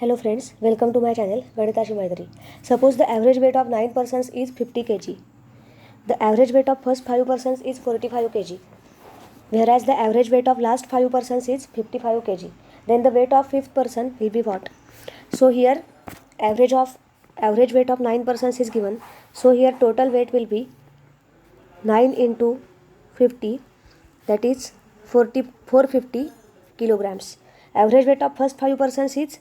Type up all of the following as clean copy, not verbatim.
Hello friends, welcome to my channel Ganitashi Maitri. Suppose the average weight of 9 persons is 50 kg. The average weight of first 5 persons is 45 kg. Whereas the average weight of last 5 persons is 55 kg. Then the weight of fifth person will be what? So here average weight of 9 persons is given. So here total weight will be 9 into 50, that is 450 kilograms. Average weight of first 5 persons is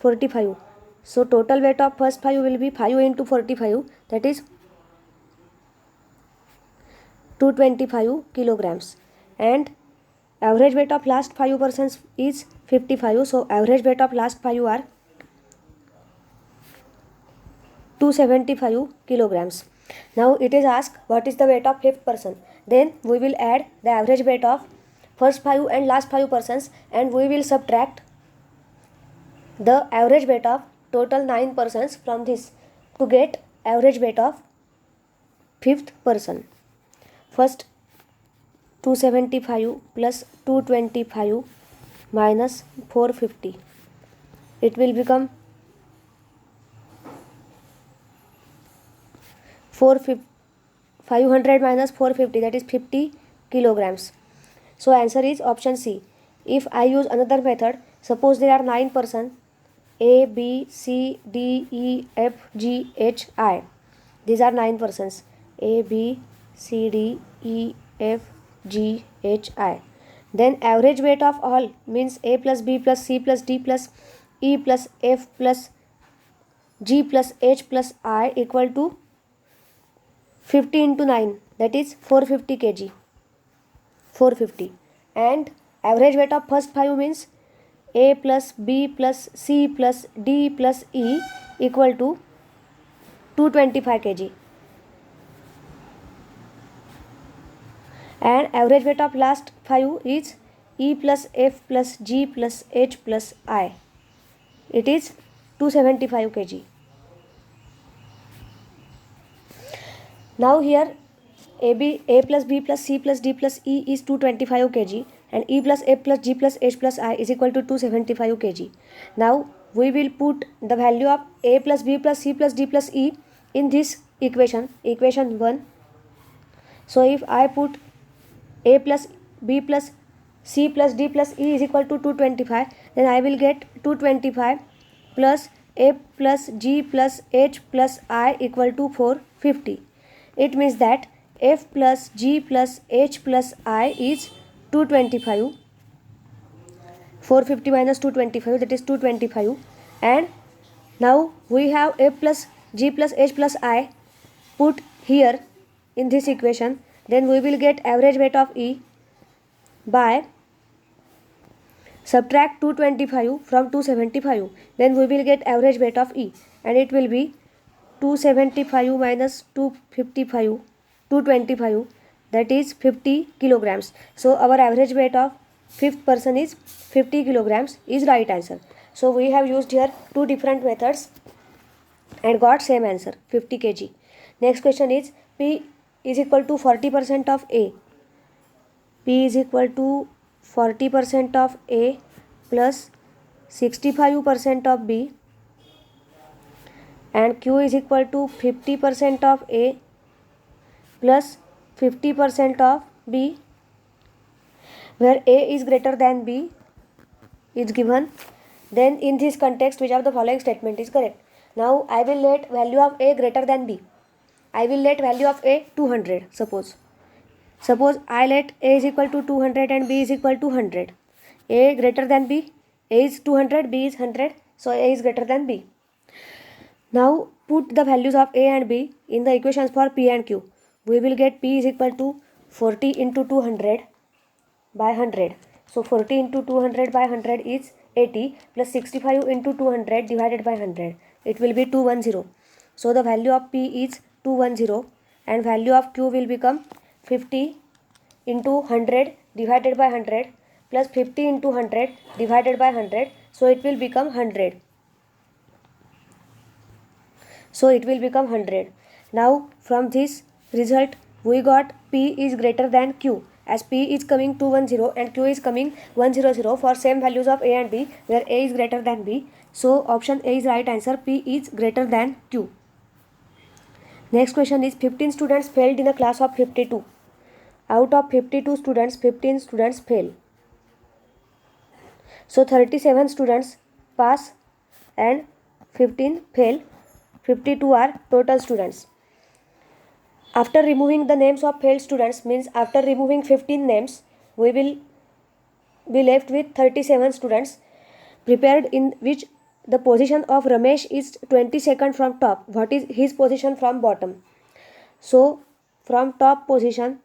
45. So total weight of first 5 will be 5 into 45, that is 225 kilograms. And average weight of last 5 persons is 55. So average weight of last 5 are 275 kilograms. Now it is asked what is the weight of fifth person. Then we will add the average weight of first 5 and last 5 persons, and we will subtract the average weight of total 9 persons from this to get average weight of fifth person. First 275 plus 225 minus 450. It will become 500 minus 450, that is 50 kilograms. So answer is option C. If I use another method, suppose there are 9 persons, A, B, C, D, E, F, G, H, I. These are 9 persons, A, B, C, D, E, F, G, H, I. Then average weight of all means A plus B plus C plus D plus E plus F plus G plus H plus I equal to 50 into 9, that is 450 kg. 450. And average weight of first 5 means A plus B plus C plus D plus E equal to 225 kg. And average weight of last 5 is E plus F plus G plus H plus I. It is 275 kg. Now here A plus B plus C plus D plus E is 225 kg and E plus F plus G plus H plus I is equal to 275 kg. Now we will put the value of A plus B plus C plus D plus E in this equation 1. So if I put A plus B plus C plus D plus E is equal to 225, then I will get 225 plus F plus G plus H plus I equal to 450. It means that F plus G plus H plus I is 225. 450 minus 225, that is 225. And now we have F plus G plus H plus I put here in this equation. Then we will get average weight of E by subtract 225 from 275. Then we will get average weight of E, and it will be 275 minus 225, that is 50 kilograms. So our average weight of fifth person is 50 kilograms is right answer. So we have used here two different methods and got same answer, 50 kg. Next question is P is equal to 40% of A. P is equal to 40% of A plus 65% of B, and Q is equal to 50% of A plus 50% of B, where A is greater than B is given. Then in this context, which of the following statement is correct? Now I will let value of A greater than B. I will let value of A 200. Suppose I let A is equal to 200 and B is equal to 100. A greater than B. A is 200, B is 100. So A is greater than B. Now put the values of A and B in the equations for P and Q. We will get P is equal to 40 into 200 by 100. So 40 into 200 by 100 is 80 plus 65 into 200 divided by 100. It will be 210. So the value of P is 210 and value of Q will become 50 into 100 divided by 100 plus 50 into 100 divided by 100. So it will become 100. So it will become 100. Now from this result we got P is greater than Q, as P is coming 210 and Q is coming 100 for same values of A and B, where A is greater than B. So option A is right answer. P is greater than Q. Next question is 15 students failed in a class of 52. Out of 52 students, 15 students fail. So 37 students pass and 15 fail. 52 are total students. After removing the names of failed students, means after removing 15 names, we will be left with 37 students prepared, in which the position of Ramesh is 22nd from top. What is his position from bottom? So from top position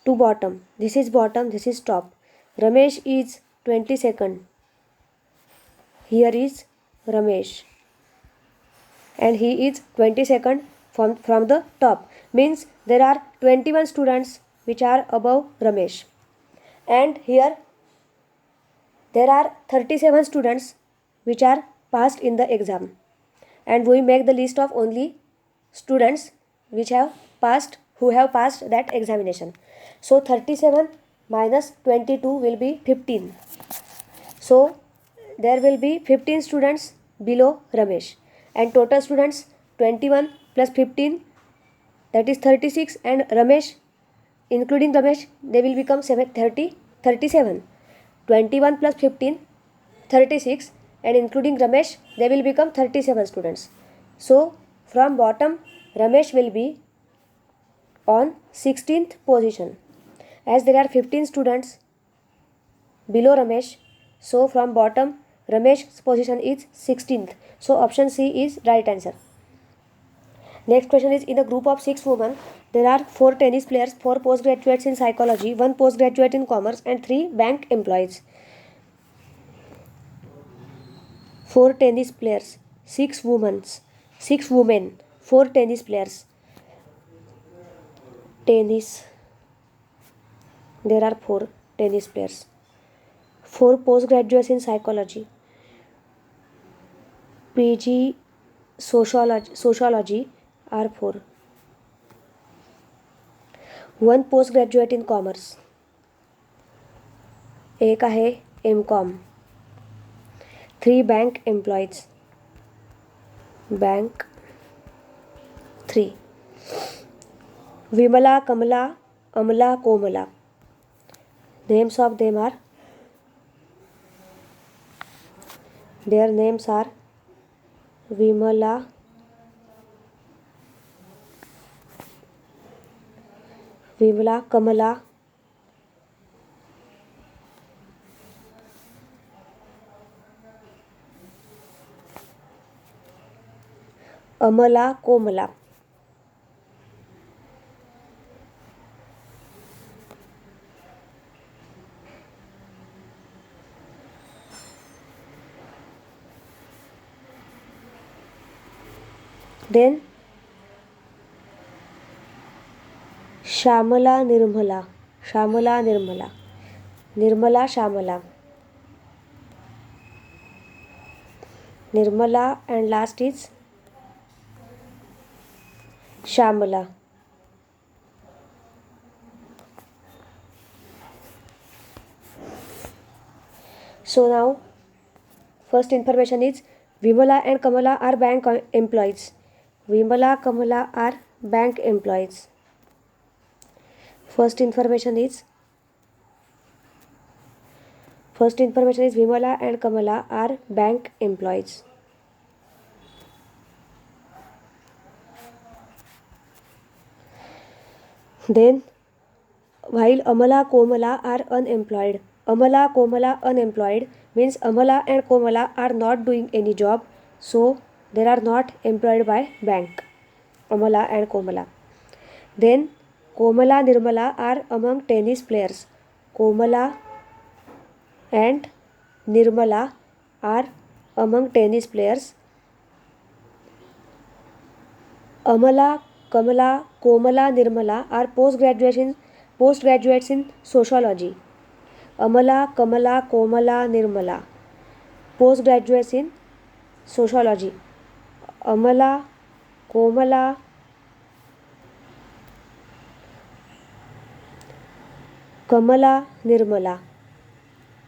to bottom, this is bottom, this is top. Ramesh is 22nd. Here is Ramesh and he is 22nd from the top, means there are 21 students which are above Ramesh, and here there are 37 students which are passed in the exam, and we make the list of only students which have passed, who have passed that examination. So 37 minus 22 will be 15. So there will be 15 students below Ramesh, and total students 21 plus 15, that is 36, and Ramesh, including Ramesh, they will become 37. 21 plus 15, 36, and including Ramesh, they will become 37 students. So from bottom, Ramesh will be on 16th position, as there are 15 students below Ramesh. So from bottom, Ramesh's position is 16th. So option C is right answer. Next question is, in a group of 6 women, there are 4 tennis players, 4 postgraduates in psychology, 1 postgraduate in commerce, and 3 bank employees. 4 tennis players, 6 women, 4 tennis players. Tennis. There are 4 tennis players. 4 postgraduates in psychology. PG sociology are 4. 1 postgraduate in commerce. एक आहे MCOM. 3 bank employees. Bank 3. Vimala, Kamala, Amala, Komala. Names of them are, their names are Vimala, Kamala, Amala, Komala. Then Shamala, Nirmala, Nirmala, Shamala, Nirmala, and last is Shamala. So now first information is, Vimala and Kamala are bank employees. Vimala, Kamala are bank employees. First information is Vimala and Kamala are bank employees. Then while Amala, Komala are unemployed. Amala, Komala unemployed means Amala and Komala are not doing any job, so they are not employed by bank. Amala and Komala. Then Komala, Nirmala are among tennis players. Komala and Nirmala are among tennis players. Amala, Kamala, Komala, Nirmala are postgraduates in sociology. Amala, Kamala, Komala, Nirmala, postgraduates in sociology. Amala, Komala, Kamala, Nirmala,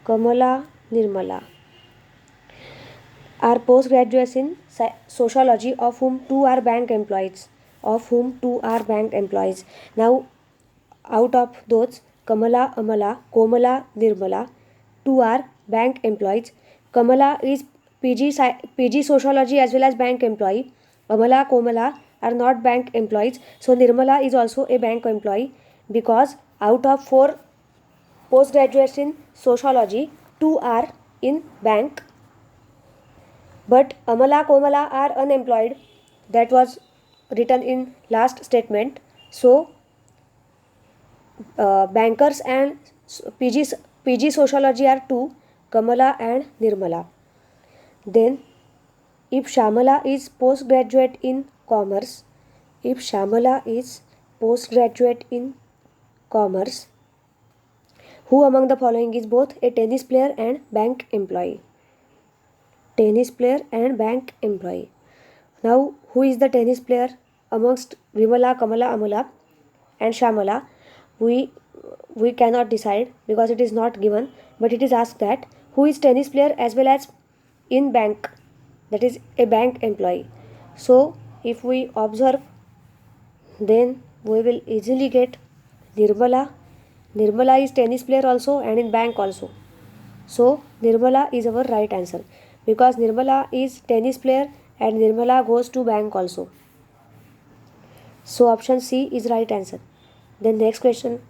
Kamala, Nirmala are postgraduates in sociology, of whom two are bank employees. Now, out of those, Kamala, Amala, Komala, Nirmala, two are bank employees. Kamala is PG sociology as well as bank employee. Amala, Komala are not bank employees. So Nirmala is also a bank employee, because out of 4 postgraduates in sociology, 2 are in bank. But Amala, Komala are unemployed. That was written in last statement. So bankers and PG sociology are 2, Kamala and Nirmala. Then if Shamala is postgraduate in commerce, who among the following is both a tennis player and bank employee? Now, who is the tennis player amongst Vimala, Kamala, Amala and Shamala? We cannot decide because it is not given, but it is asked that who is tennis player as well as in bank, that is a bank employee. So if we observe, then we will easily get Nirmala. Nirmala is tennis player also and in bank also. So Nirmala is our right answer, because Nirmala is tennis player and Nirmala goes to bank also. So option C is right answer. Then next question.